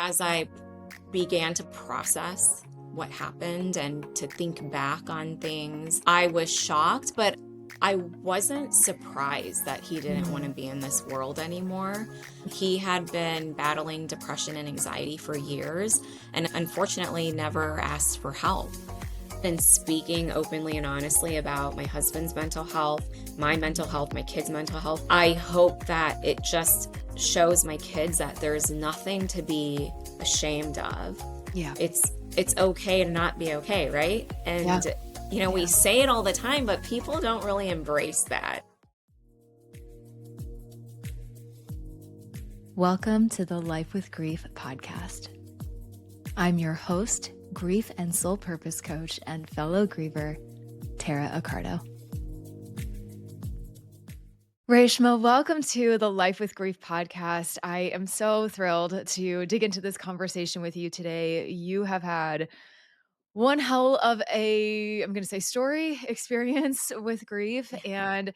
as I began to process what happened and to think back on things, I was shocked, but I wasn't surprised that he didn't want to Mm. be in this world anymore. He had been battling depression and anxiety for years and unfortunately never asked for help. And speaking openly and honestly about my husband's mental health, my mental health, my kids' mental health, I hope that it just shows my kids that there's nothing to be ashamed of. Yeah. It's okay to not be okay, right? Yeah. And we Yeah. say it all the time, but people don't really embrace that. Welcome to the Life with Grief podcast. I'm your host, grief and soul purpose coach and fellow griever, Tara Accardo. Reshma, welcome to the Life with Grief podcast. I am so thrilled to dig into this conversation with you today. You have had one hell of I'm going to say story experience with grief. And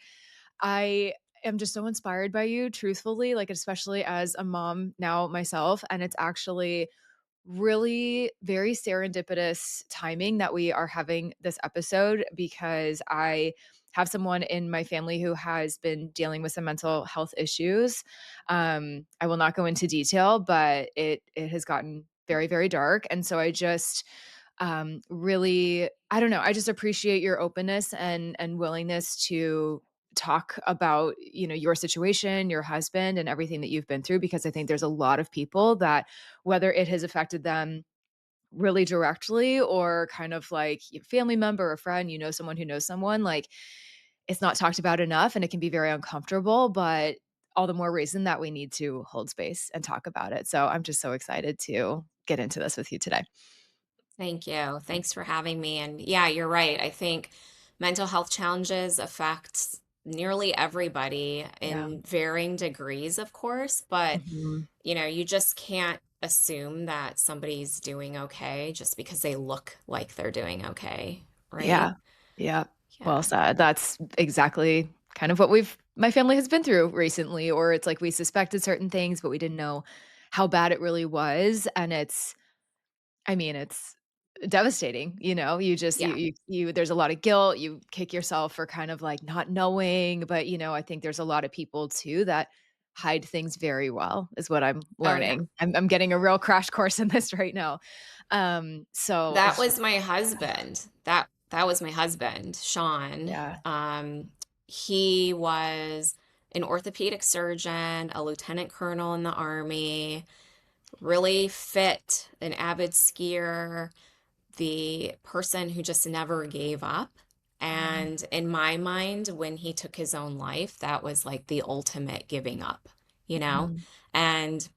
I am just so inspired by you, truthfully, like especially as a mom now myself. And it's actually really very serendipitous timing that we are having this episode because I have someone in my family who has been dealing with some mental health issues. I will not go into detail, but it has gotten very, very dark. And so I just really, I don't know, I just appreciate your openness and willingness to talk about, your situation, your husband and everything that you've been through, because I think there's a lot of people that whether it has affected them really directly or kind of like your family member or friend, someone who knows someone, like it's not talked about enough and it can be very uncomfortable, but all the more reason that we need to hold space and talk about it. So I'm just so excited to get into this with you today. Thank you. Thanks for having me. And yeah, you're right. I think mental health challenges affect nearly everybody Yeah. in varying degrees, of course, but Mhm. you just can't assume that somebody's doing okay just because they look like they're doing okay, right? Yeah. Yeah. Well Yeah. said. That's exactly kind of what my family has been through recently, or it's like we suspected certain things, but we didn't know how bad it really was. And it's devastating, you just, Yeah. there's a lot of guilt. You kick yourself for kind of like not knowing, but I think there's a lot of people too that hide things very well, is what I'm Oh yeah. learning. I'm getting a real crash course in this right now. So That it's was just, my husband. That was my husband, Sean. yeah. He was an orthopedic surgeon, a lieutenant colonel in the army, really fit, an avid skier, the person who just never gave up. Mm, And in my mind, when he took his own life, that was like the ultimate giving up, you know? mhm. And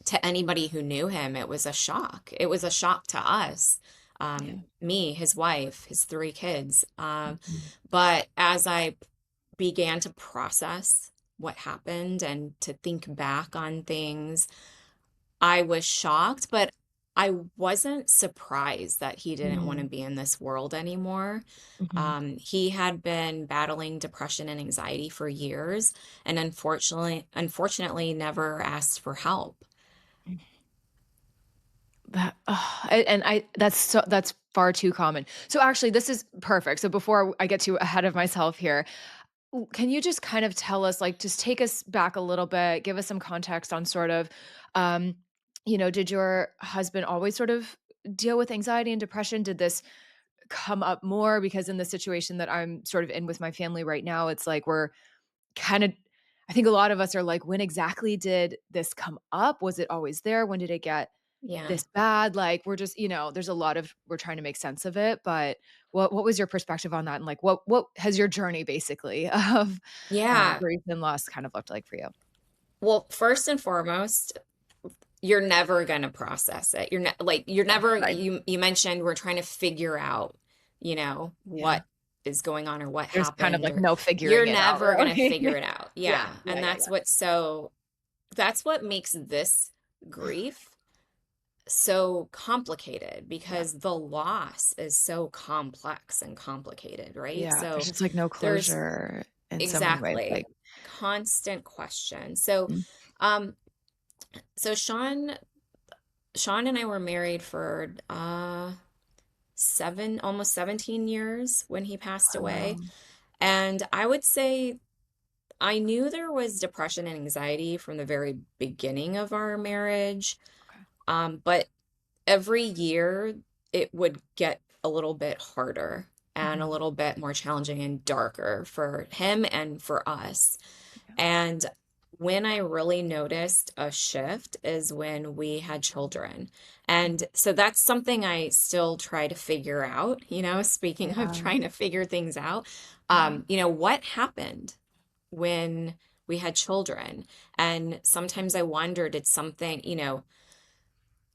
to anybody who knew him, it was a shock. It was a shock to us, Yeah. me, his wife, his three kids. Mhm. But as I began to process what happened and to think back on things, I was shocked, but I wasn't surprised that he didn't want to Mm, be in this world anymore. mhm. He had been battling depression and anxiety for years, and unfortunately, never asked for help. That and I that's far too common. So actually this is perfect. So before I get too ahead of myself here, can you just kind of tell us, like, just take us back a little bit, give us some context on sort of, um, did your husband always sort of deal with anxiety and depression? Did this come up more? Because in the situation that I'm sort of in with my family right now, it's like we're kind of, I think a lot of us are like, when exactly did this come up? Was it always there? When did it get Yeah. this bad? Like, we're just, there's a lot of, we're trying to make sense of it, but what was your perspective on that? And like, what has your journey basically of Yeah. grief and loss kind of looked like for you? Well, first and foremost, you're never going to process it. You're never, Right. you mentioned we're trying to figure out, Yeah. what is going on or what There's kind of happened, like or no you're figuring it out, never going to really. figure it out. Yeah. Yeah. Yeah. And Yeah. Yeah. that's what makes this grief so complicated Yeah. because the loss is so complex and complicated, right? Yeah. There's So just like no there's closure in so many ways. exactly Like, constant question. So, mm, um, so Sean Sean and I were married for almost 17 years when he passed away. Wow. And I would say I knew there was depression and anxiety from the very beginning of our marriage. Okay. But every year it would get a little bit harder and a Mhm. little bit more challenging and darker for him and for us. Yeah. And when I really noticed a shift is when we had children. Mhm. And so that's something I still try to figure out, speaking of Yeah. trying to figure things out. Yeah. What happened when we had children? And sometimes I wonder, did something,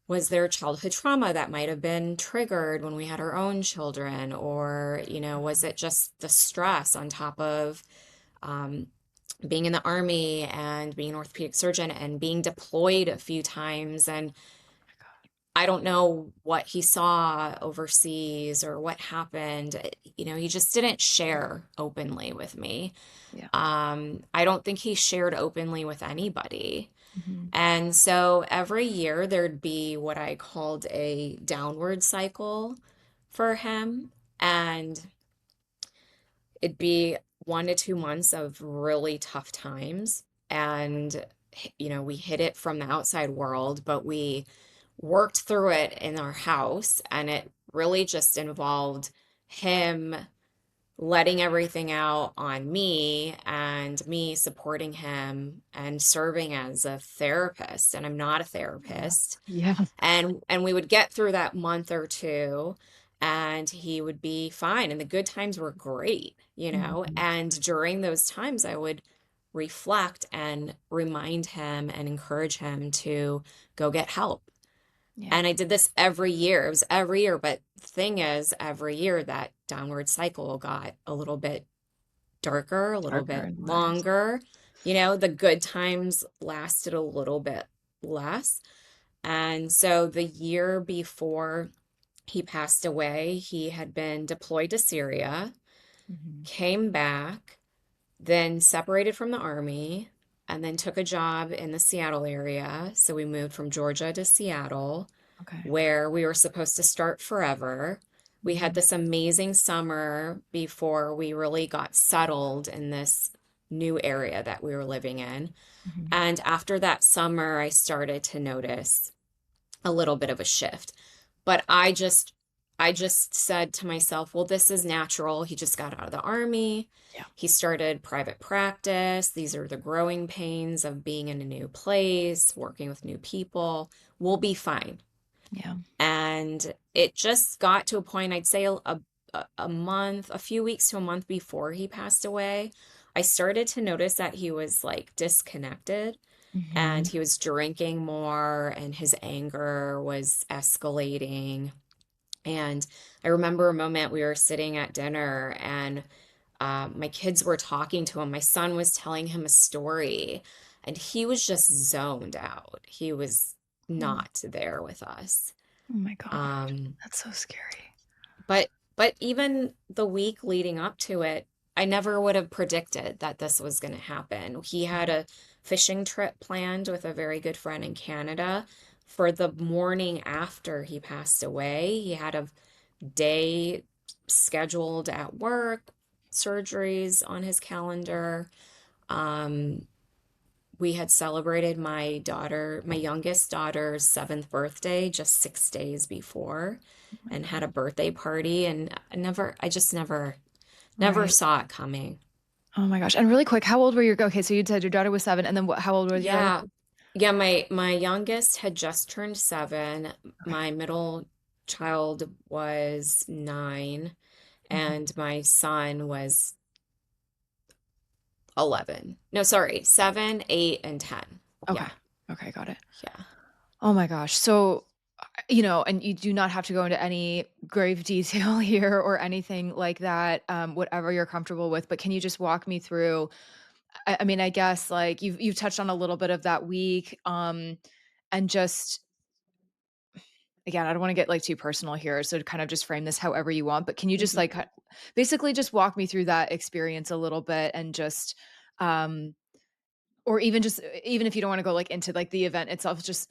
was there childhood trauma that might have been triggered when we had our own children? Or, was Mhm. it just the stress on top of um, being in the army and being an orthopedic surgeon and being deployed a few times? And My God. I don't know what he saw overseas or what happened. He just didn't share openly with me. Yeah. I don't think he shared openly with anybody. Mhm. And so every year there'd be what I called a downward cycle for him. And it'd be 1 to 2 months of really tough times. And, we hit it from the outside world, but we worked through it in our house. And it really just involved him letting everything out on me and me supporting him and serving as a therapist. And I'm not a Yeah. therapist. Yeah. And we would get through that month or two and he would be fine. And the good times were great. Mhm. And during those times, I would reflect and remind him and encourage him to go get help. Yeah. And I did this every year. It was every year. But the thing is, every year that downward cycle got a little bit darker, a little Darker bit and worse. longer. The good times lasted a little bit less. And so the year before he passed away, he had been deployed to Syria, Mhm. came back, then separated from the army, and then took a job in the Seattle area. So we moved from Georgia to Seattle, Okay. where we were supposed to start forever. We had Mhm. this amazing summer before we really got settled in this new area that we were living in. Mhm. And after that summer, I started to notice a little bit of a shift. But I just said to myself, well, this is natural. He just got out of the army. Yeah. He started private practice. These are the growing pains of being in a new place, working with new people. We'll be fine. Yeah. And it just got to a point, I'd say a month, a few weeks to a month before he passed away, I started to notice that he was like disconnected and Mhm. he was drinking more and his anger was escalating. And I remember a moment we were sitting at dinner and my kids were talking to him. My son was telling him a story and he was just zoned out. He was Oh. not there with us. Oh my gosh. Um, That's so scary. but even the week leading up to it, I never would have predicted that this was going to happen. He had Mhm. a fishing trip planned with a very good friend in Canada for the morning after he passed away. He had a day scheduled at work, surgeries on his calendar. Um, we had celebrated my youngest daughter's seventh birthday just 6 days before Oh my and had a God. birthday party. And I just never Right. saw it coming. Oh my gosh. And really quick, how old were your okay, so you said your daughter was 7, and then how old was your other Yeah. kid? Yeah. My youngest had just turned 7. Okay. My middle child was 9 Mhm. and my son was 11. No, sorry, 7, 8, and 10. Okay. Yeah. Okay, got it. Yeah. Oh my gosh. So, and you do not have to go into any grave detail here or anything like that, whatever you're comfortable with, but can you just walk me through I mean, I guess, like, you've touched on a little bit of that week, and just again, I don't wanna get, like, too personal here, so to kind of just frame this however you want, but can you just, like, Mhm. basically just walk me through that experience a little bit and just, um or even just even if you don't wanna go, like, into, like, the event itself, just,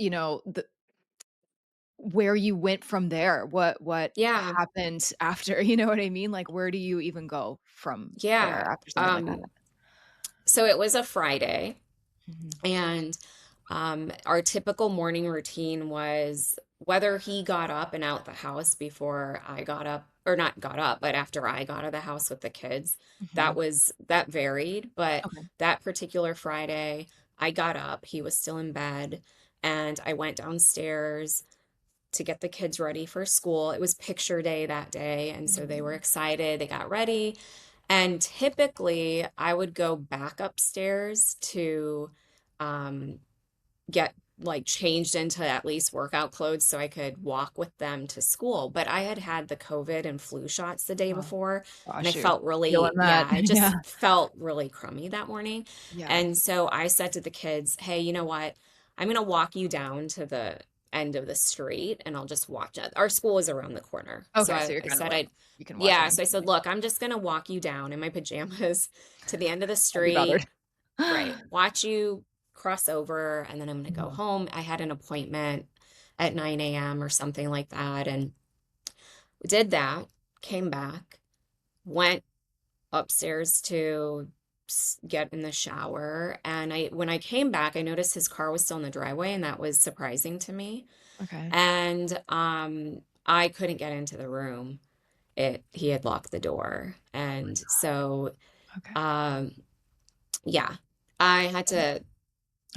where you went from there. What Yeah. happened after, you know what I mean? Like, where do you even go from there Yeah. after something like that? So it was a Friday, Mhm, and our typical morning routine was whether he got up and out the house before I got up, or not got up, but after I got out of the house with the kids. mhm. That varied, but Okay. that particular Friday, I got up, he was still in bed, and I went downstairs to get the kids ready for school. It was picture day that day, and so they were Mhm. excited. They got ready. And typically, I would go back upstairs to um, get like changed into at least workout clothes so I could walk with them to school. But I had had the COVID and flu shots the day Oh, before, and I gosh, you're felt feeling really, that. yeah, I Yeah. just felt really crummy that morning. Yeah. And so I said to the kids, hey, you know what? I'm going to walk you down to the end of the street and I'll just watch it. Our school is around the corner. So Okay, so you're I kinda said, like, you can watch yeah. them. So I said, look, I'm just going to walk you down in my pajamas to the end of the Can't be bothered. street. Right. Watch you cross over, and then I'm gonna go Mhm. home. I had an appointment at 9 AM or something like that, and did that, came back, went upstairs to get in the shower, and when I came back, I noticed his car was still in the driveway, and that was surprising to me. Okay. And I couldn't get into the room. He had locked the door. And so Okay. um yeah, I had Okay. to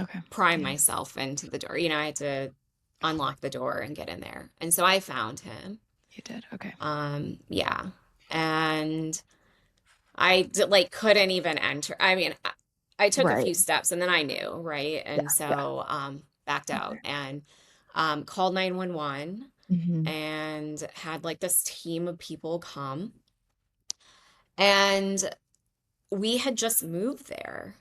Okay. pry Yeah. myself into the door. I had to Oh my unlock the door and get in there. And so I found him. you did, okay. Yeah. And like couldn't even enter. I mean, I took a Right. few steps and then I knew, right? Yeah, And yeah. so backed Okay. out and called 911 Mhm. and had like this team of people come. And we had just moved there.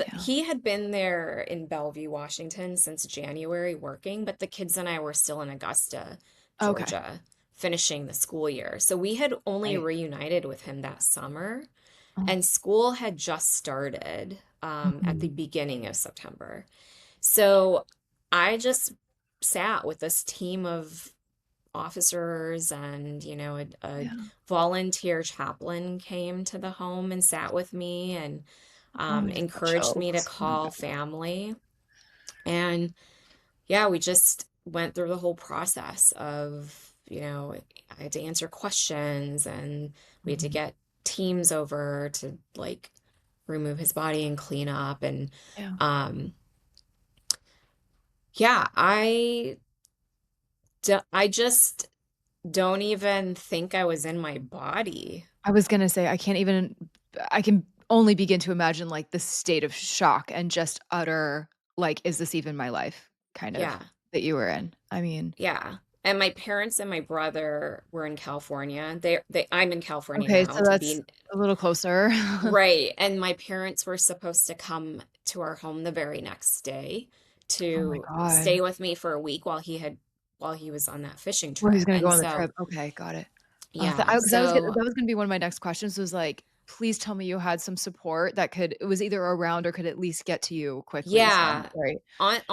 Yeah. He had been there in Bellevue, Washington since January working, but the kids and I were still in Augusta, Okay. Georgia, finishing the school year. So we had only Right. reunited with him that summer, Oh. and school had just started at the Mhm. beginning of September. So I just sat with this team of officers, and a Yeah. volunteer chaplain came to the home and sat with me and Oh, I just got encouraged me to chills. Oh my call god. family. And yeah, we just went through the whole process of, I had to answer questions, and we had to Mhm. get teams over to like remove his body and clean up. And Yeah. um yeah, I just don't even think I was in my body. I was gonna say, I can only begin to imagine, like, the state of shock and just utter, like, "Is this even my life?" kind of Yeah. that you were in. I mean, Yeah. And my parents and my brother were in California. I'm in California okay, now so to that's be a little closer. right. And my parents were supposed to come to our home the very next day Oh my to god. stay with me for a week while he was on that fishing Well, he's trip. gonna go And on the so, trip. Okay, got it. Th yeah. I 'cause So, that was gonna be one of my next questions was, like, please tell me you had some support that could it was either around or could at least get to you quickly, so I'm yeah, sorry.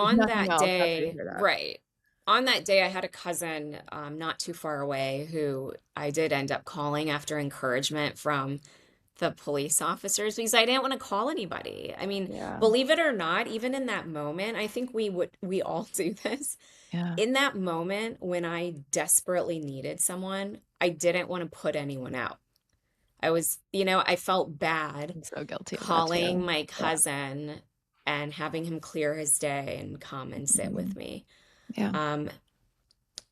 If on nothing that else, I'm sorry to day, hear that. right. On that day, I had a cousin not too far away who I did end up calling after encouragement from the police officers because I didn't want to call anybody. I mean, Yeah, believe it or not, even in that moment, I think we all do this. yeah. In that moment when I desperately needed someone, I didn't want to put anyone out. I felt bad I'm so guilty of that calling too. my Yeah. cousin and having him clear his day and come and sit with Mhm. me. Yeah. Um,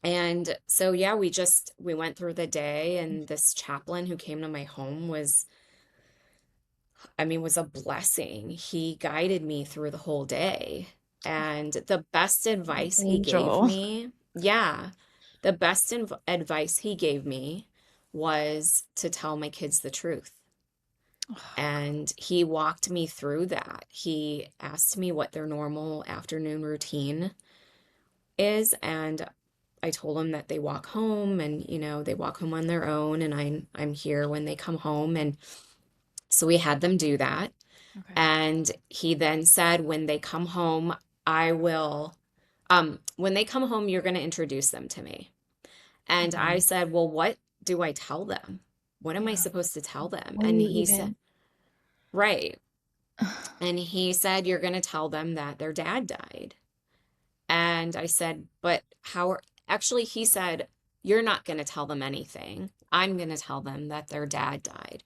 and so yeah, we went through the day, and this chaplain who came to my home was a blessing. He guided me through the whole day. And the best advice he gave Angel. me, yeah, the best advice he gave me was to tell my kids the truth. And he walked me through that. He asked me what their normal afternoon routine is. And I told him that they walk home, and, they walk home on their own, and I'm here when they come home. And so we had them do that. Okay. And he then said, when they come home, I will When they come home, you're going to introduce them to me. And I Mhm. said, well, what do I tell them? What am I Yeah. supposed to tell them? What do And you he said, even right. And he said, you're going to tell them that their dad died. And I said, but actually, he said, you're not going to tell them anything. I'm going to tell them that their dad died.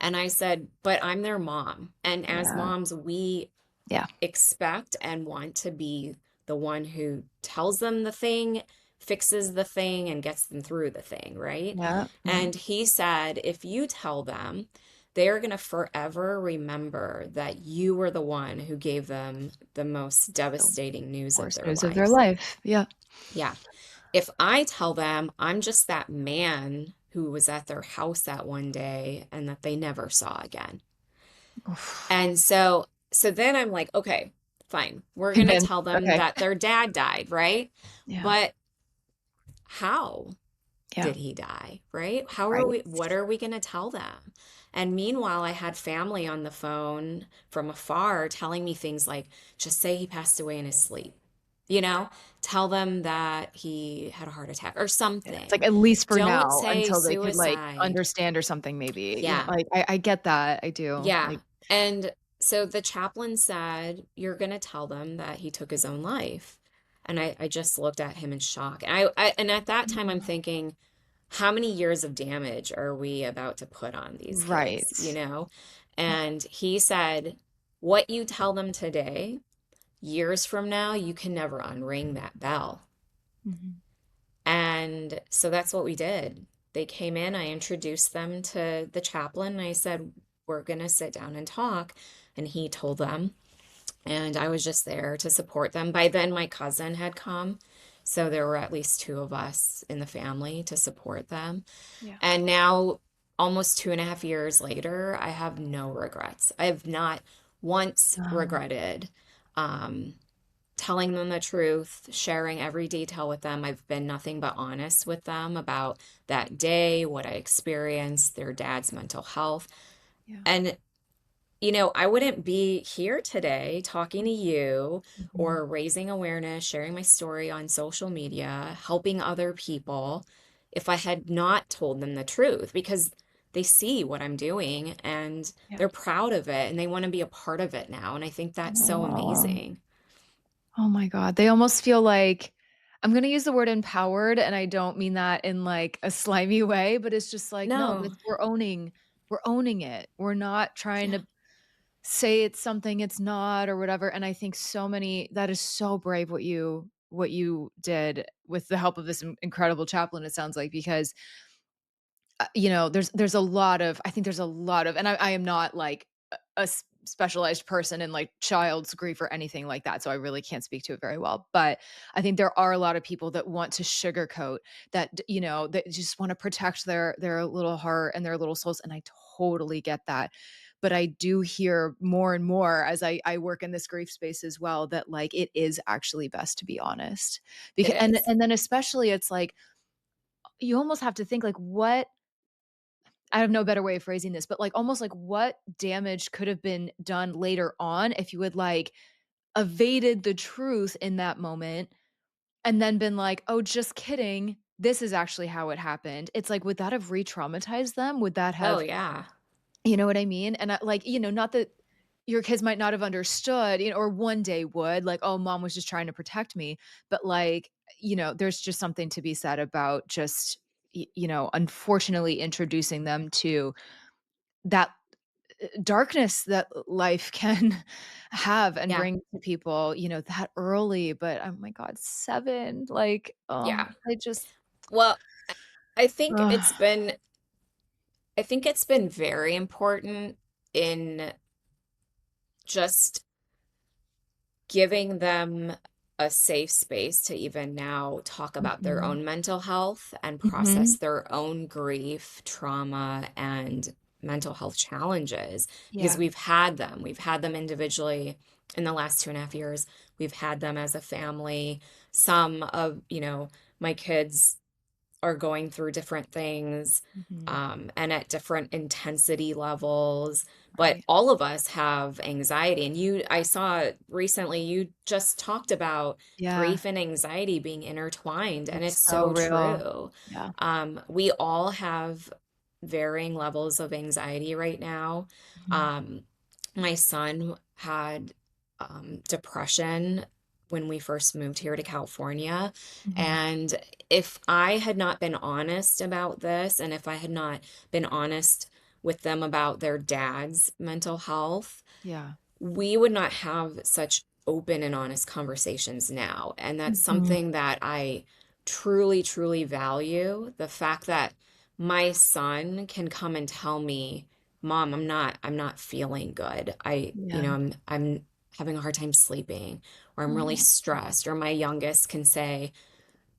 And I said, but I'm their mom. And as Yeah. moms, we Yeah. expect and want to be the one who tells them the thing, fixes the thing, and gets them through the thing, right? Yeah. Yeah. And he said, if you tell them, they're going to forever remember that you were the one who gave them the most The devastating news of worst their news of their lives. life. Yeah. Yeah. If I tell them I'm just that man who was at their house that one day and that they never saw again. Oof. And so then I'm like, okay, fine. We're going to Convinced. tell them Okay. that their dad died, right? Yeah. But how Yeah. did he die, right? Right. What are we going to tell them? And meanwhile, I had family on the phone from afar telling me things like, just say he passed away in his sleep, you know, tell them that he had a heart attack or Yeah. It's like something. at least for Don't now say until they could, like, suicide. understand or something maybe, Yeah. like, I get that, I do, Yeah. like And so the chaplain said, you're going to tell them that he took his own life. And I just looked at him in shock. And at that time, I'm Mm. thinking, how many years of damage are we about to put on these kids, you Right. know? Yeah. And he said, what you tell them today, years from now, you can never unring that bell. Mhm. And so that's what we did. They came in, I introduced them to the chaplain, and I said, we're going to sit down and talk. And he told them, and I was just there to support them. By then, my cousin had come. So there were at least two of us in the family to support them. Yeah. And now, almost 2.5 years later, I have no regrets. I have not once Um, regretted um, telling them the truth, sharing every detail with them. I've been nothing but honest with them about that day, what I experienced, their dad's mental health. yeah. And I wouldn't be here today talking to you Mhm. or raising awareness, sharing my story on social media, helping other people if I had not told them the truth because they see what I'm doing and Yeah. they're proud of it and they want to be a part of it now. And I think that's so Aw. amazing. Oh my god, they almost feel like I'm gonna use the word empowered, and I don't mean that in, like, a slimy way, but it's just like, no, No, it's we're owning it. We're not trying yeah, to say it's something it's not or whatever, and I think so many that is so brave what you did with the help of this incredible chaplain, it sounds like, because there's a lot of I think there's a lot of and I am not like a specialized person in like child's grief or anything like that, so I really can't speak to it very well. But I think there are a lot of people that want to sugarcoat that, that just want to protect their little heart and their little souls, and I totally get that. But I do hear more and more as I work in this grief space as well that like it is actually best to be honest. it Because is. and then especially it's like you almost have to think like what I have no better way of phrasing this, but, like, almost like what damage could have been done later on if you had, like, evaded the truth in that moment and then been like, "Oh, just kidding. This is actually how it happened." It's like, would that have re-traumatized them? Would that Oh, have yeah. you know what I mean? And like, not that your kids might not have understood, or one day would, like, "Oh, mom was just trying to protect me." But, like, there's just something to be said about just, unfortunately introducing them to that darkness that life can have and Yeah. bring to people, that early, but oh my god, 7, like, oh, Yeah. I just Well, I I think ugh, it's been very important in just giving them a safe space to even now talk about their mhm, own mental health and process mhm, their own grief, trauma, and mental health challenges because yeah, we've had them. We've had them individually in the last 2.5 years. We've had them as a family. Some of, my kids are going through different things, Mhm. and at different intensity levels. But Right. all of us have anxiety. And I saw recently, you just talked about Yeah. grief and anxiety being intertwined, and It's it's so so real. true. Yeah. We all have varying levels of anxiety right now. Mhm. Um, my son had depression when we first moved here to California. Mhm. And if I had not been honest about this, and if I had not been honest with them about their dad's mental health, Yeah. we would not have such open and honest conversations now. And that's Mhm. something that I truly, truly value. The fact that my son can come and tell me, Mom, I'm not feeling good. Yeah. I'm having a hard time sleeping, or I'm really Oh, stressed. Or my youngest can say,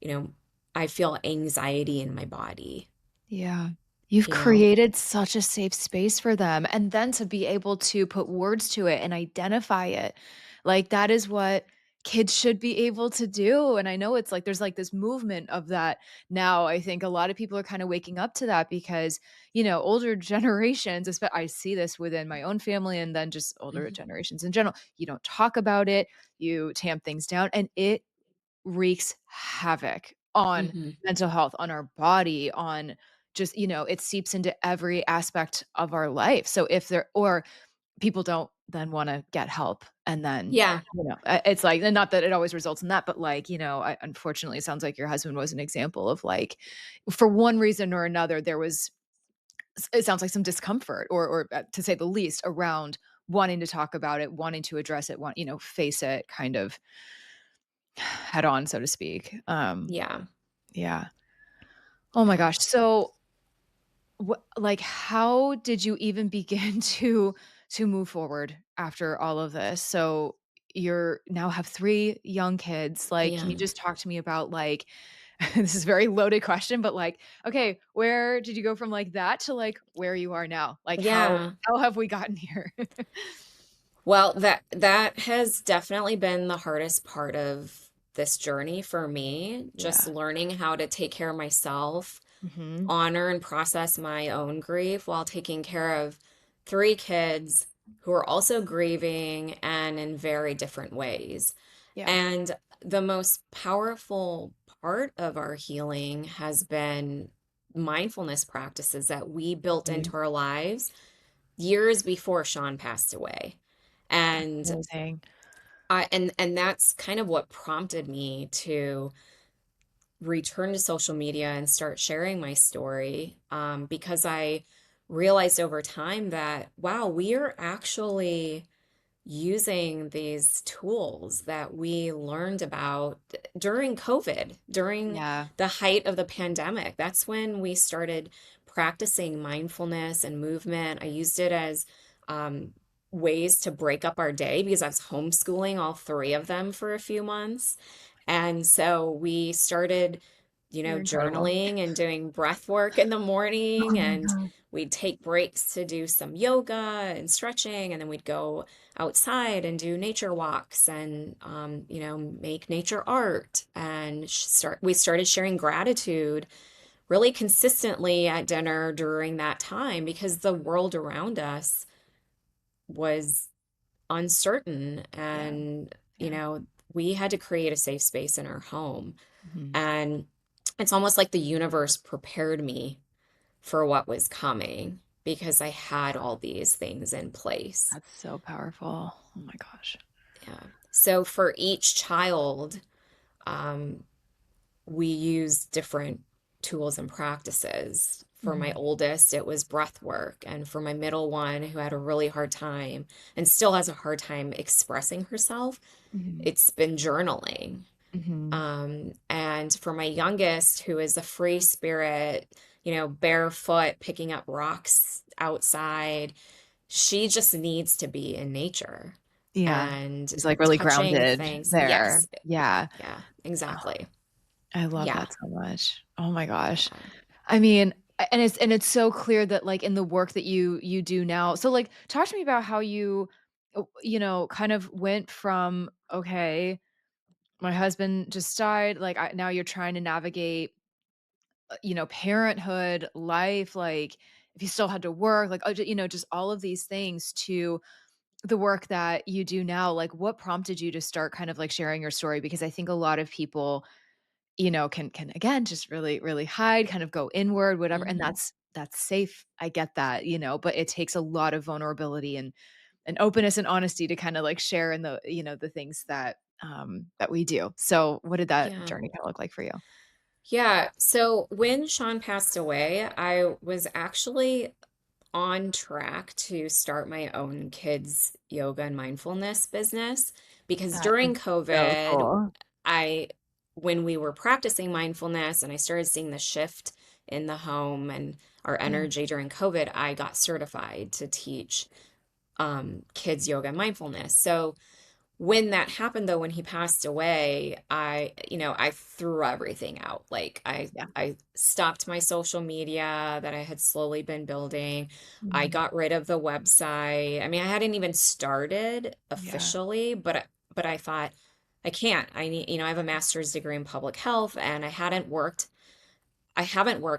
you know, I feel anxiety in my body, yeah. You've you know? created such a safe space for them, and then to be able to put words to it and identify it, like, that is what kids should be able to do, and I know it's like there's, like, this movement of that now. I think a lot of people are kinda waking up to that because, older generations, I see this within my own family and then just older Mhm. generations in general, you don't talk about it, you tamp things down, and it wreaks havoc on Mhm. mental health, on our body, on just, it seeps into every aspect of our life. So if there or people don't then wanna get help and then, Yeah. it's like and not that it always results in that, but like, I unfortunately, it sounds like your husband was an example of like, for one reason or another, there was it sounds like some discomfort or to say the least, around wanting to talk about it, wanting to address it, face it kind of head on, so to speak. Yeah. Yeah. Oh my Yeah. gosh. So, like, how did you even begin to move forward after all of this? So you're now have 3 young kids. Like, can you Yeah. just talk to me about like this is a very loaded question, but like, okay, where did you go from like that to like where you are now? Like Yeah. how have we gotten here? Well, that has definitely been the hardest part of this journey for me, just Yeah. learning how to take care of myself, Mhm. honor and process my own grief while taking care of 3 kids who are also grieving and in very different ways. Yeah. And the most powerful part of our healing has been mindfulness practices that we built Mhm. into our lives years before Sean passed away. That's And amazing. and that's kind of what prompted me to return to social media and start sharing my story, because I realized over time that, wow, we are actually using these tools that we learned about during COVID, during Yeah. the height of the pandemic. That's when we started practicing mindfulness and movement. I used it as um, ways to break up our day because I was homeschooling all 3 of them for a few months. And so we started, You're incredible. journaling and doing breath work in the Oh morning, my and god. we'd take breaks to do some yoga and stretching, and then we'd go outside and do nature walks and make nature art, and we started sharing gratitude really consistently at dinner during that time because the world around us was uncertain, Yeah. and Yeah. we had to create a safe space in our home. Mhm. And it's almost like the universe prepared me for what was coming because I had all these things in place. That's so powerful. Oh my gosh. Yeah. So for each child, um, we use different tools and practices. For my Mhm. oldest, it was breath work. And for my middle one, who had a really hard time and still has a hard time expressing herself, Mhm. it's been journaling. Mhm. And for my youngest, who is a free spirit, barefoot, picking up rocks outside, she just needs to be in nature Yeah. and She's, like, really touching grounded things. there. Yes. Yeah. Yeah, exactly. I love Yeah. that so much. Oh my gosh. Yeah. I mean, and it's so clear that, like, in the work that you do now so, like, talk to me about how you, kind of went from, "Okay, my husband just died," like, now you're trying to navigate parenthood, life, like if you still had to work, like, just all of these things to the work that you do now, like what prompted you to start kind of like sharing your story? Because I think a lot of people, can again just really, really hide, kind of go inward, whatever. And Mhm. that's safe. I get that, but it takes a lot of vulnerability and openness and honesty to kind of like share in the things that we do. So what did that Yeah. journey kind of look like for you? Yeah. So when Sean passed away, I was actually on track to start my own kids yoga and mindfulness business because That is during so COVID, cool. I when we were practicing mindfulness and I started seeing the shift in the home and our Yeah. energy during COVID, I got certified to teach kids yoga and mindfulness. So when that happened though, when he passed away, I threw everything out. Like Yeah. I stopped my social media that I had slowly been building. I Mhm. got rid of the website. I mean, I hadn't even started Yeah. officially, but I thought I can't. I need, I have a master's degree in public health and I haven't worked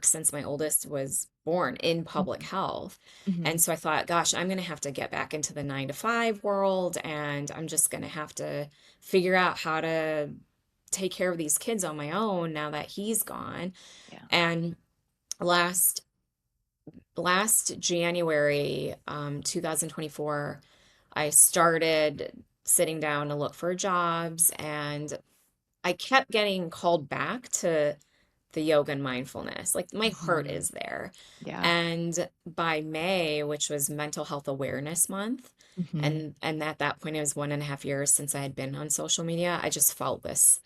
since my oldest was born in public Mhm. health. And Mhm. so I thought, gosh, I'm going to have to get back into the 9 to 5 world and I'm just going to have to figure out how to take care of these kids on my own now that he's gone. Yeah. And last last January, 2024, I started sitting down to look for jobs and I kept getting called back to the yoga and mindfulness. Like my heart Mhm. is there. Yeah. And by May, which was Mental Health Awareness Month, Mhm. and at that point it was 1.5 years since I had been on social media, I just felt this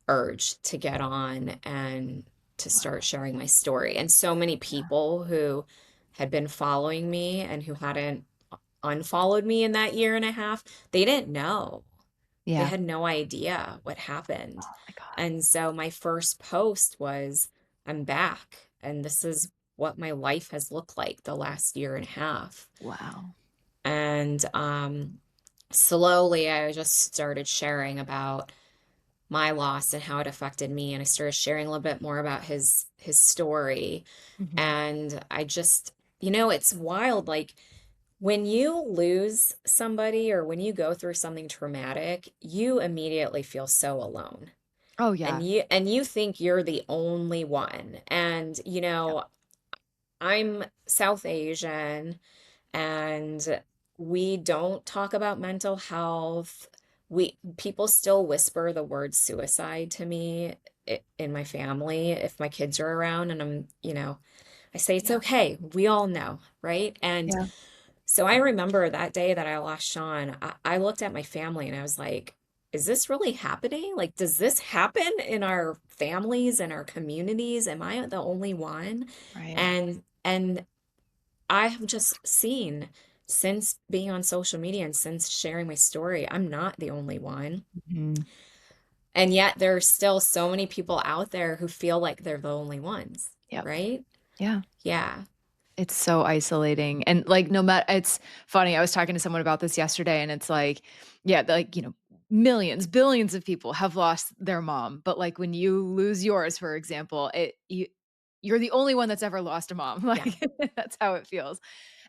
urge to get on and to start Wow. sharing my story. And so many Yeah. people who had been following me and who hadn't unfollowed me in that year and a half, they didn't know. They Yeah. had no idea what Oh happened. my god. And so my first post was, I'm back. And this is what my life has looked like the last year and a half. Wow. And slowly I just started sharing about my loss and how it affected me. And I started sharing a little bit more about his story. Mhm. And I just, it's wild. Like when you lose somebody or when you go through something traumatic, you immediately feel so alone. Oh, And yeah. you think you're the only one. And Yep. I'm South Asian and we don't talk about mental health. We people still whisper the word suicide to me in my family if my kids are around and I say it's Yeah. okay. We all know, right? And Yeah. so I remember that day that I lost Sean, I looked at my family and I was like, is this really happening? Like, does this happen in our families and our communities? Am I the only one? Right. And I have just seen since being on social media and since sharing my story, I'm not the only one. Mhm. And yet there are still so many people out there who feel like they're the only ones, Yep. right? Yeah. Yeah. It's so isolating, and, like, no matter it's funny, I was talking to someone about this yesterday, and it's like, yeah, like, millions, billions of people have lost their mom, but, like, when you lose yours, for example, you're the only one that's ever lost a mom, Yeah. like, that's how it feels,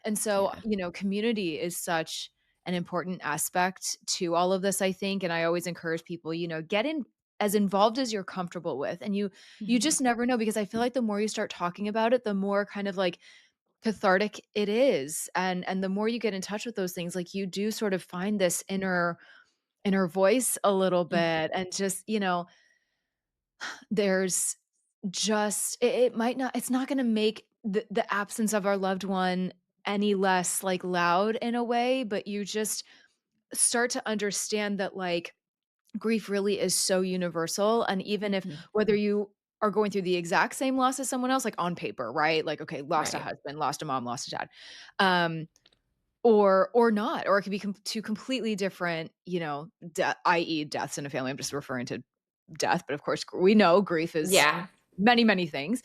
and so, Yeah. community is such an important aspect to all of this, I think, and I always encourage people, get in as involved as you're comfortable with, and you Mhm. just never know because I feel like the more you start talking about it, the more kind of, like, cathartic it is, and the more you get in touch with those things, like, you do sort of find this inner voice a little Mhm. bit, and just, there's just it might not it's not gonna make the absence of our loved one any less, like, loud in a way, but you just start to understand that, like, grief really is so universal, and even if Mhm. whether you are going through the exact same loss as someone else, like, on paper, right? Like, okay, lost a Right. husband, lost a mom, lost a dad, um, or not, or it could be 2 completely different, i.e. deaths in a family. I'm just referring to death, but of course, we know grief is Yeah. many, many things.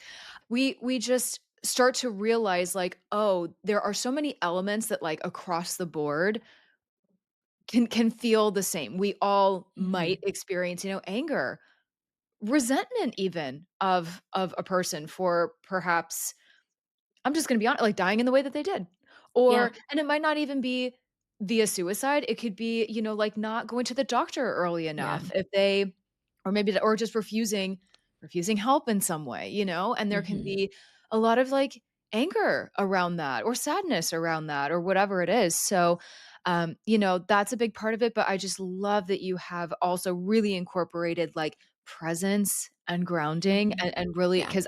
We just start to realize, like, oh, there are so many elements that, like, across the board can feel the same. We all might Mhm. experience, anger, resentment even of a person for perhaps, I'm just gonna be honest, like, dying in the way that they did. Yeah. And it might not even be via suicide, it could be, like, not going to the doctor early Yeah. enough if they, or maybe or just refusing help in some way, and there can Mhm. be a lot of, like, anger around that or sadness around that or whatever it is. So, that's a big part of it, but I just love that you have also really incorporated, like, presence and grounding Mhm. and really, Yeah. because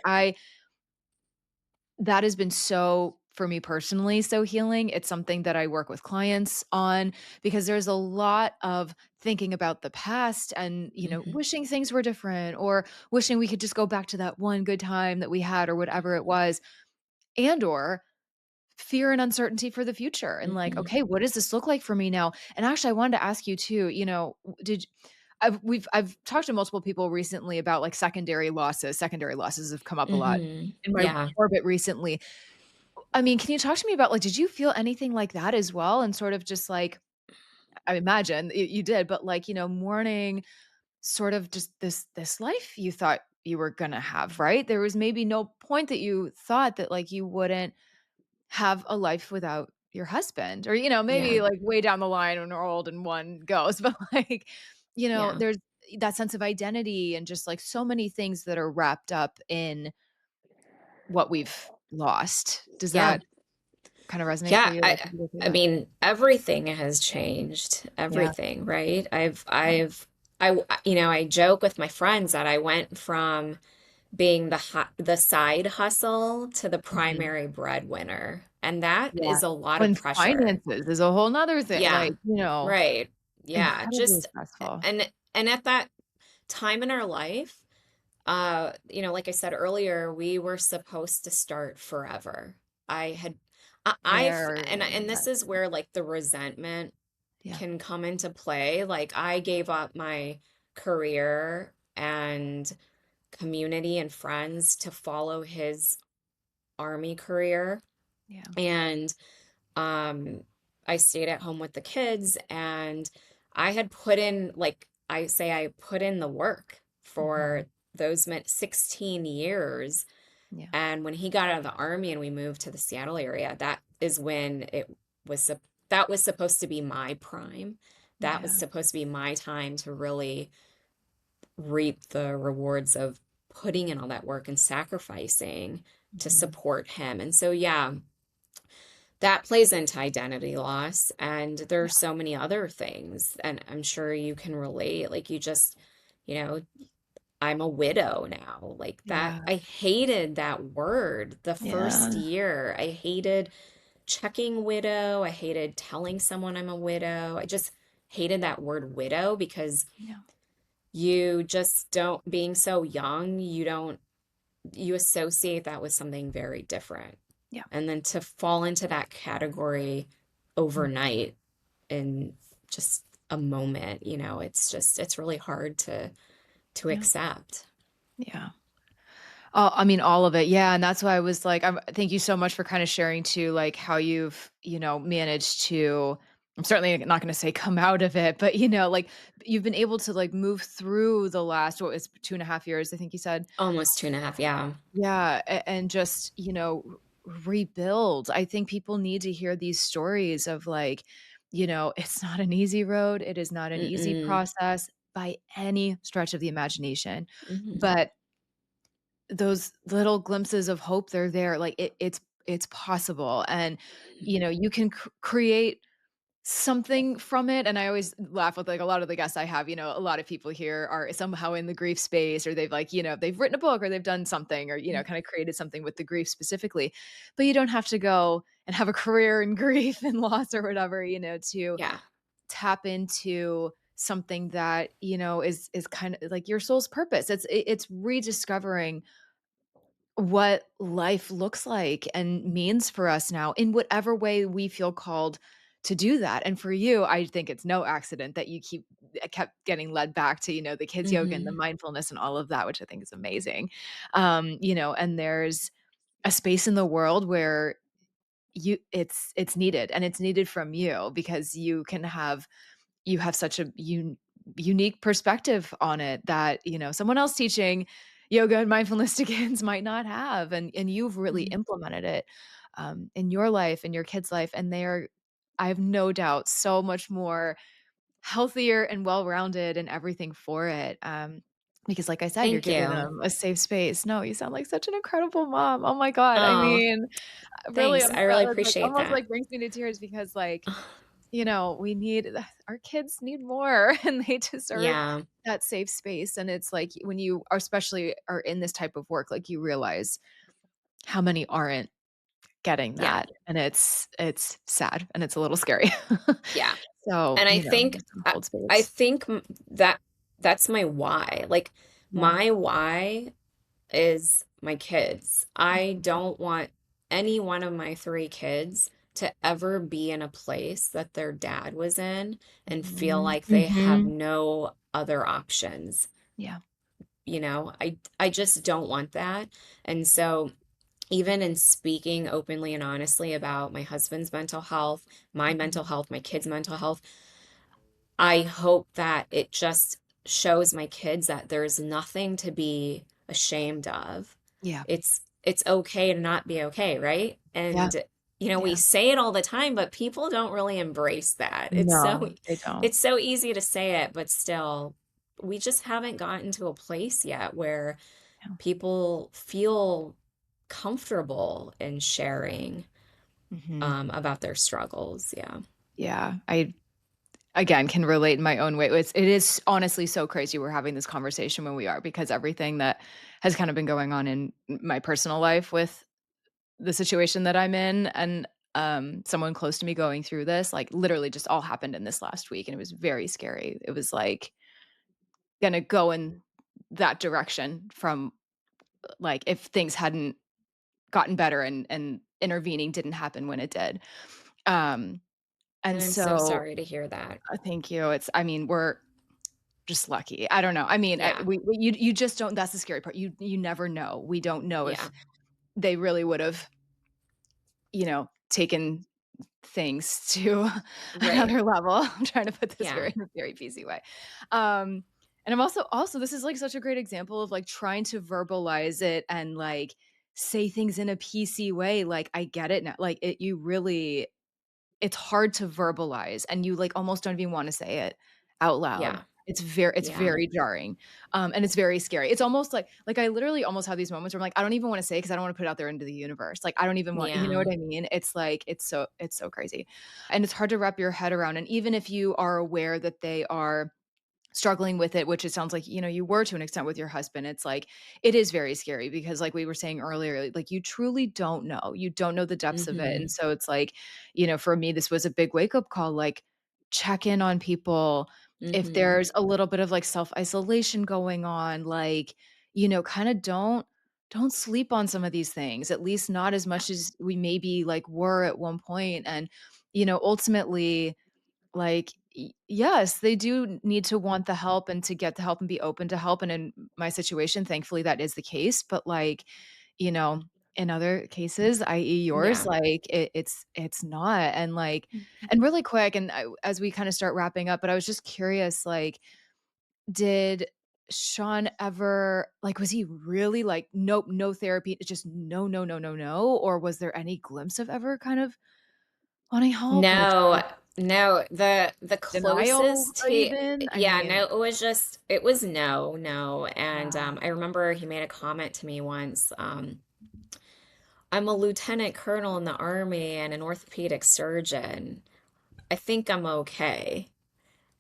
that has been so, for me personally, so healing. It's something that I work with clients on because there's a lot of thinking about the past and, Mhm. wishing things were different or wishing we could just go back to that one good time that we had or whatever it was, and or fear and uncertainty for the future and like, Mhm. okay, what does this look like for me now? And actually I wanted to ask you too, did I've talked to multiple people recently about like secondary losses. Secondary losses have come up a lot Mhm. in my Yeah. orbit recently. I mean, can you talk to me about, like, did you feel anything like that as well? And sort of just like, I imagine you did, but like, mourning sort of just this life you thought you were gonna have, right? There was maybe no point that you thought that like you wouldn't have a life without your husband, or, Yeah. maybe like way down the line when we're old and one goes, but like, Yeah. there's that sense of identity and just like so many things that are wrapped up in what we've lost. Does Yeah. that kind of resonate for Yeah. you? Like, I did you go through I that? mean, everything has changed. Yeah. Everything, right? Yeah. I joke with my friends that I went from being the side hustle to the Mhm. primary breadwinner, and that Yeah. is a lot of When pressure. finances is a whole 'nother thing, like, Yeah. Right. Yeah. incredibly Just stressful. and at that time in our life, like I said earlier, we were supposed to start forever. I had I've and Very this is where like the resentment yeah, can come into play. Like I gave up my career and community and friends to follow his army career. yeah. And um I stayed at home with the kids, and I had put in, like I say, I put in the work for Mhm. those meant 16 years. Yeah, And when he got out of the army and we moved to the Seattle area, that is when was sup- that was supposed to be my prime. That was yeah, supposed to be my time to really reap the rewards of putting in all that work and sacrificing to mhm. support him. And so, yeah, that plays into identity loss. And Yeah, there's so many other things. And I'm sure you can relate. Like, you know, I'm a widow now. Like that, yeah, I hated that word the first yeah, year. I hated checking widow. I hated telling someone I'm a widow. I just hated that word widow because yeah, you just don't, being so young, you associate that with something very different. yeah. And then to fall into that category Mm, overnight in just a moment, it's really hard to yeah, accept. yeah. I mean, all of it. Yeah, and that's why I was like, thank you so much for kind of sharing too, like how you've, managed to. I'm certainly not going to say come out of it, but like you've been able to like move through the last, what was 2.5 years, I think you said. Almost 2.5, yeah. Yeah, and just, rebuild. I think people need to hear these stories of like, it's not an easy road. It is not an easy Mm-mm. process by any stretch of the imagination. Mhm. But those little glimpses of hope, they're there. Like it's possible. And you can create something from it. And I always laugh with like a lot of the guests I have, a lot of people here are somehow in the grief space, or they've like, they've written a book or they've done something, or, Mm. kind of created something with the grief specifically. But you don't have to go and have a career in grief and loss or whatever, to Yeah. tap into something that, is kind of like your soul's purpose. It's rediscovering what life looks like and means for us now in whatever way we feel called to do that. And for you, I think it's no accident that you kept getting led back to, the kids yoga and the Mhm. mindfulness and all of that, which I think is amazing. And there's a space in the world where it's needed, and it's needed from you because you have such a unique perspective on it that, someone else teaching yoga and mindfulness to kids might not have, and you've really Mhm. implemented it, in your life, in your kids' life, and they're, I have no doubt, so much more healthier and well-rounded and everything for it, because like I said, you're Thank giving you. them a safe space. No, you sound like such an incredible mom. Oh my god. I Oh, mean, really, thanks. I'm I so really it's, like, appreciate almost, that. like, brings me to tears because, like, we need our kids need more, and they deserve Yeah. that safe space, and it's like when you are especially are in this type of work, like, you realize how many aren't getting Yeah. that, and it's sad, and it's a little scary. Yeah. So, And just to hold I space. think that that's my why. Like Yeah. my why is my kids. I Mhm. don't want any one of my 3 kids to ever be in a place that their dad was in and feel Mhm. like they have Mhm. no other options. Yeah. I just don't want that. And so even in speaking openly and honestly about my husband's mental health, my Mhm. mental health, my kids' mental health, I hope that it just shows my kids that there's nothing to be ashamed of. Yeah. It's okay to not be okay, right? Yeah. And we Yeah. say it all the time, but people don't really embrace that. No, they don't. It's so easy to say it, but still we just haven't gotten to a place yet where Yeah. people feel comfortable in sharing Mhm. about their struggles. Yeah. Yeah. I, again, can relate in my own way. It is honestly so crazy we're having this conversation when we are, because everything that has kind of been going on in my personal life with the situation that I'm in, and, someone close to me going through this, like, literally just all happened in this last week, and it was very scary. It was, like, gonna go in that direction from, like, if things hadn't gotten better and intervening didn't happen when it did. Um, And and I'm so so sorry to hear that. thank you. I mean, we're just lucky. I don't know. I mean, Yeah. you just don't, that's the scary part. You never know. We don't know if Yeah. they really would have, taken things to Right. another level. I'm trying to put this Yeah. in a very PC way. Um, and I'm also this is like such a great example of like trying to verbalize it and like say things in a PC way. Like I get it now. Like you really, it's hard to verbalize and you like almost don't even want to say it out loud. Yeah. It's Yeah. very jarring. And it's very scary. It's almost like I literally almost have these moments where I'm like, I don't even want to say because I don't want to put it out there into the universe. Like I don't even want, you know Yeah. what I mean? It's like it's so crazy. And it's hard to wrap your head around. And even if you are aware that they are struggling with it, which it sounds like, you were to an extent with your husband. It's like it is very scary because like we were saying earlier, like you truly don't know. You don't know the depths of it. And Mhm. so it's like, for me this was a big wake-up call, like check in on people if Mhm. there's a little bit of like self-isolation going on, like, kind of don't sleep on some of these things, at least not as Yeah. much as we maybe like were at one point. And, ultimately like, yes, they do need to want the help and to get the help and be open to help, and in my situation, thankfully, that is the case, but, like, you know, in other cases, i.e. yours, Yeah. like, it's not, and, like Mhm. and really quick, and I as we kinda start wrapping up, but I was just curious, like, did Sean ever like, was he really like, "Nope, no therapy, it's just no, no, no, no, no," or was there any glimpse of ever kind of wanting help or No, trying no, the denial closest he even? I yeah, mean no, it was no, no, and, wow. I remember he made a comment to me once, "I'm a lieutenant colonel in the Army and an orthopedic surgeon. I think I'm okay."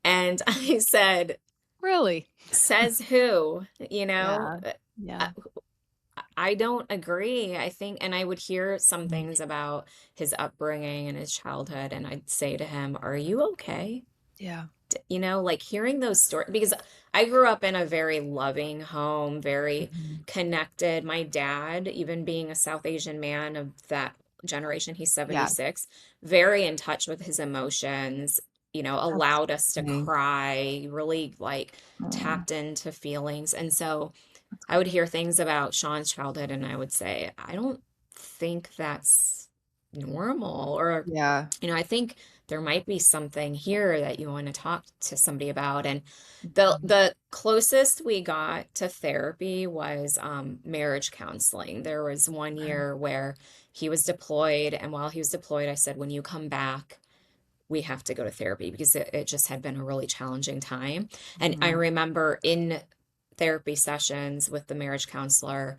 And I said, Really? "Says who?" Yeah. Yeah. I don't agree. I think, and I would hear some Mm. things about his upbringing and his childhood, and I'd say to him, "Are you okay?" Yeah. Like hearing those stories, because I grew up in a very loving home, very Mhm. connected. My dad, even being a South Asian man of that generation, he's Yeah, 76, very in touch with his emotions, that's allowed us to amazing. cry, really like Oh, tapped into feelings. And so that's I would great. hear things about Sean's childhood and I would say, I don't think that's normal. Or, Yeah. I think there might be something here that you want to talk to somebody about. And the Mhm. the closest we got to therapy was marriage counseling. There was one Okay. year where he was deployed, and while he was deployed, I said, when you come back, we have to go to therapy because it just had been a really challenging time. And I Mhm. remember in therapy sessions with the marriage counselor,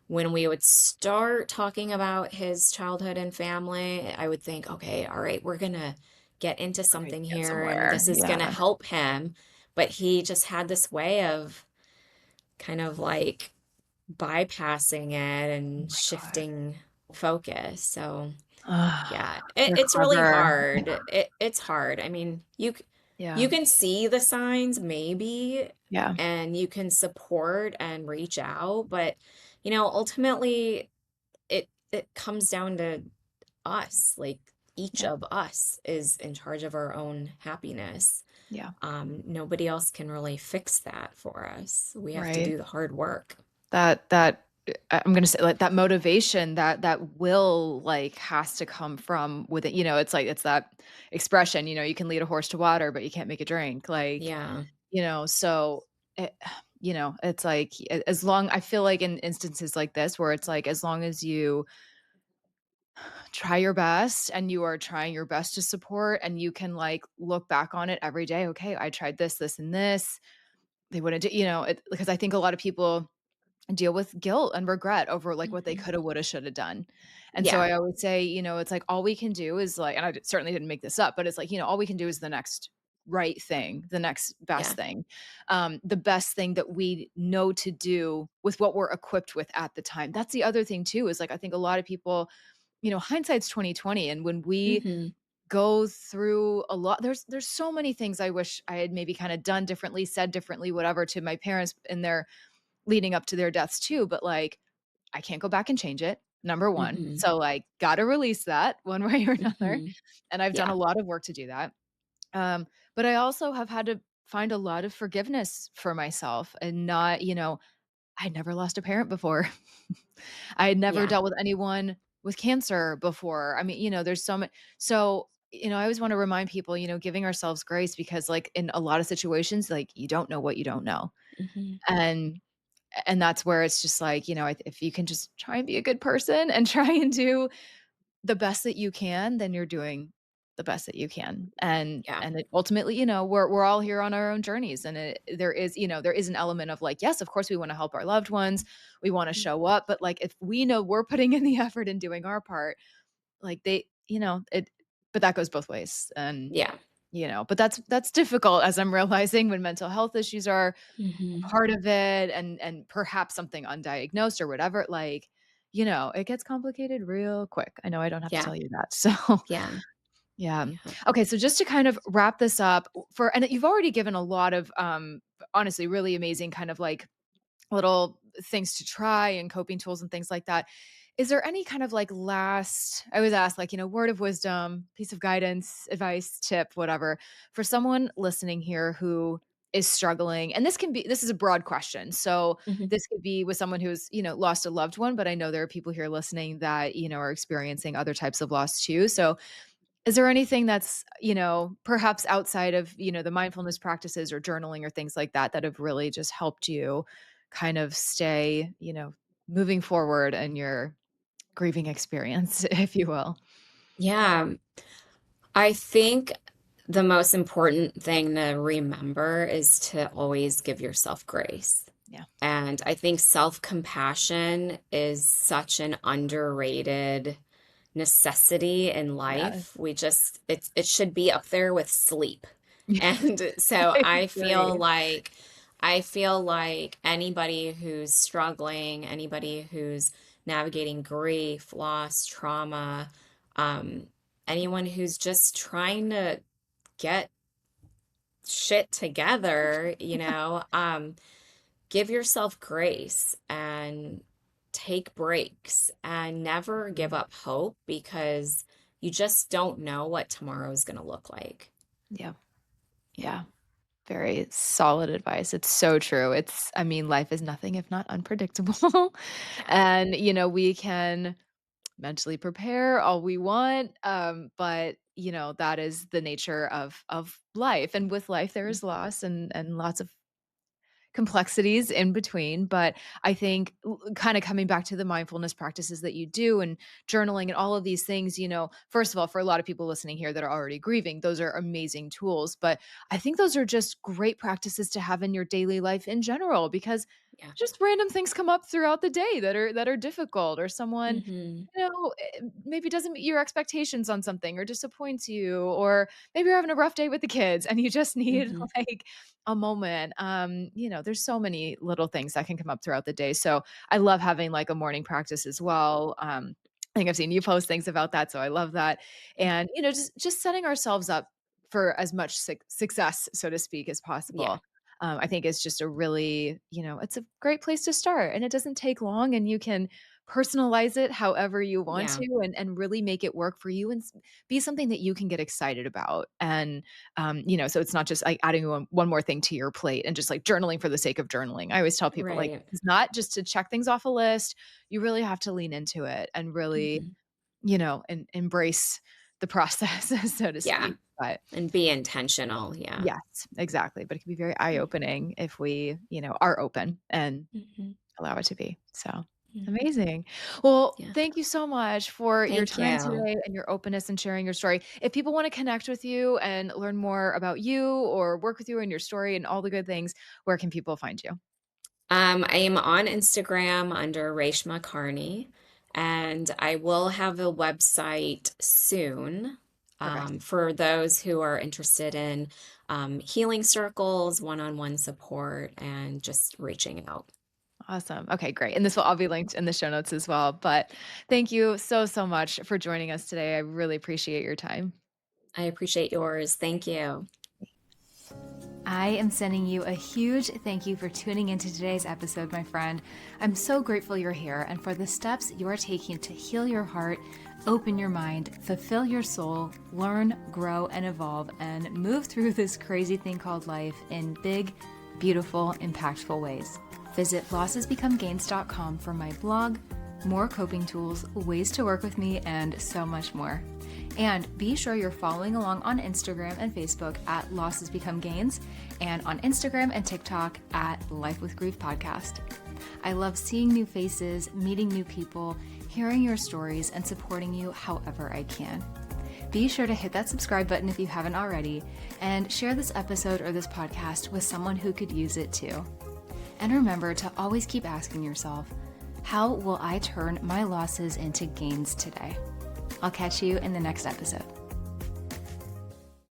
when we would start talking about his childhood and family, I would think, okay, all right, we're going to get into We're going something to get here and somewhere. this is going to Yeah. help him. But he just had this way of kind of like bypassing it Oh and my god. shifting focus. So, Ugh, yeah, they're it's really clever. hard. It's hard. I mean, you Yeah. can see the signs maybe, Yeah. and you can support and reach out, but, ultimately, it comes down to us, like, each Yeah. of us is in charge of our own happiness. Yeah. Nobody else can really fix that for us. We have to Right. do the hard work. I'm gonna say, like, that motivation, that will, like, has to come from within, it's like it's that expression, you can lead a horse to water, but you can't make it drink, like, Yeah. so, it it's like, as long I feel like in instances like this where it's like, as long as you try your best and you are trying your best to support and you can, like, look back on it every day, "Okay, I tried this, this, and this." They wouldn't do because I think a lot of people deal with guilt and regret over, like, what they Mhm. coulda, woulda, shoulda done. And so Yeah. I always say, it's like all we can do is, like, and certainly didn't make this up, but it's like, all we can do is the next right thing, the next best Yeah. thing, the best thing that we know to do with what we're equipped with at the time. That's the other thing too, is like, I think a lot of people, hindsight's 2020, and when we Mhm. go through a lot, there's so many things I wish I had maybe kind of done differently, said differently, whatever, to my parents in their leading up to their deaths too, but, like, I can't go back and change it, number 1. Mhm. So, like, gotta release that one way or another, Mhm. and I've done a Yeah. lot of work to do that. But I also have had to find a lot of forgiveness for myself and not, I never lost a parent before. I had never Yeah. dealt with anyone with cancer before. I mean, there's so much. So, I always want to remind people, giving ourselves grace because, like, in a lot of situations, like, you don't know what you don't know. Mhm. And that's where it's just like, if you can just try and be a good person and try and do the best that you can, then you're doing the best that you can. Yeah. And it ultimately, we're all here on our own journeys. And there is an element of, like, yes, of course we want to help our loved ones. We want to Mhm. show up. But, like, if we know we're putting in the effort and doing our part, like, but that goes both ways. And, Yeah. but that's difficult, as I'm realizing, when mental health issues are Mhm. part of it, and perhaps something undiagnosed or whatever, like, it gets complicated real quick. I know I don't have to Yeah. tell you that. So, Yeah. yeah. Yeah. Okay, so just to kind of wrap this up, and you've already given a lot of, honestly, really amazing kind of, like, little things to try and coping tools and things like that. Is there any kind of, like, last, I always ask, like, word of wisdom, piece of guidance, advice, tip, whatever, for someone listening here who is struggling? And this is a broad question. So Mhm. this could be with someone who's, lost a loved one, but I know there are people here listening that, are experiencing other types of loss too. So is there anything that's, perhaps outside of, the mindfulness practices or journaling or things like that, that have really just helped you kind of stay, moving forward in your grieving experience, if you will? Yeah. I think the most important thing to remember is to always give yourself grace. Yeah. And I think self-compassion is such an underrated necessity in Yeah. life. It should be up there with sleep. And so I agree. I feel like anybody who's struggling, anybody who's navigating grief, loss, trauma, um, anyone who's just trying to get shit together, give yourself grace and take breaks and never give Mhm. up hope because you just don't know what tomorrow is going to look like. Yeah. Yeah. Yeah. Very solid advice. It's so true. I mean, life is nothing if not unpredictable. Yeah. And, we can mentally prepare all we want. But that is the nature of life. And with life, there is loss and lots of complexities in between. But I think kind of coming back to the mindfulness practices that you do and journaling and all of these things, first of all, for a lot of people listening here that are already grieving, those are amazing tools. But I think those are just great practices to have in your daily life in general, because Yeah. just random things come up throughout the day that are difficult, or someone Mhm. maybe doesn't meet your expectations on something or disappoints you, or maybe you're having a rough day with the kids and you just need Mhm. like a moment. There's so many little things that can come up throughout the day. So I love having like a morning practice as well. I think I've seen you post things about that, so I love that. And just setting ourselves up for as much success, so to speak, as Yeah. possible. I think it's just a really, it's a great place to start, and it doesn't take long, and you can personalize it however you want Yeah. to, and really make it work for you, and be something that you can get excited about. And so it's not just like adding one more thing to your plate and just like journaling for the sake of journaling. I always tell people, like, Right. it's not just to check things off a list. You really have to lean into it and really, Mhm. and embrace the process, so to Yeah. speak. But And be intentional. Yeah. yes, exactly. But it can be very Mm. eye-opening if we, are open and Mhm. allow it to be. So Mhm. amazing. Well, Yeah. thank you so much for your Thank time you. today and your openness and sharing your story. If people want to connect with you and learn more about you or work with you and your story and all the good things, where can people find you? I am on Instagram under Reshma Kearny, and I will have a website soon Perfect. for those who are interested in healing circles, one-on-one support, and just reaching out. Awesome. Okay, great. And this will all be linked in the show notes as well. But thank you so, so much for joining us today. I really appreciate your time. I appreciate yours. Thank you. I am sending you a huge thank you for tuning into today's episode, my friend. I'm so grateful you're here and for the steps you're taking to heal your heart, open your mind, fulfill your soul, learn, grow, and evolve, and move through this crazy thing called life in big, beautiful, impactful ways. Visit lossesbecomegains.com for my blog, more coping tools, ways to work with me, and so much more. And be sure you're following along on Instagram and Facebook at Losses Become Gains, and on Instagram and TikTok at Life with Grief Podcast. I love seeing new faces, meeting new people, hearing your stories, and supporting you however I can. Be sure to hit that subscribe button if you haven't already, and share this episode or this podcast with someone who could use it too. And remember to always keep asking yourself, how will I turn my losses into gains today? I'll catch you in the next episode.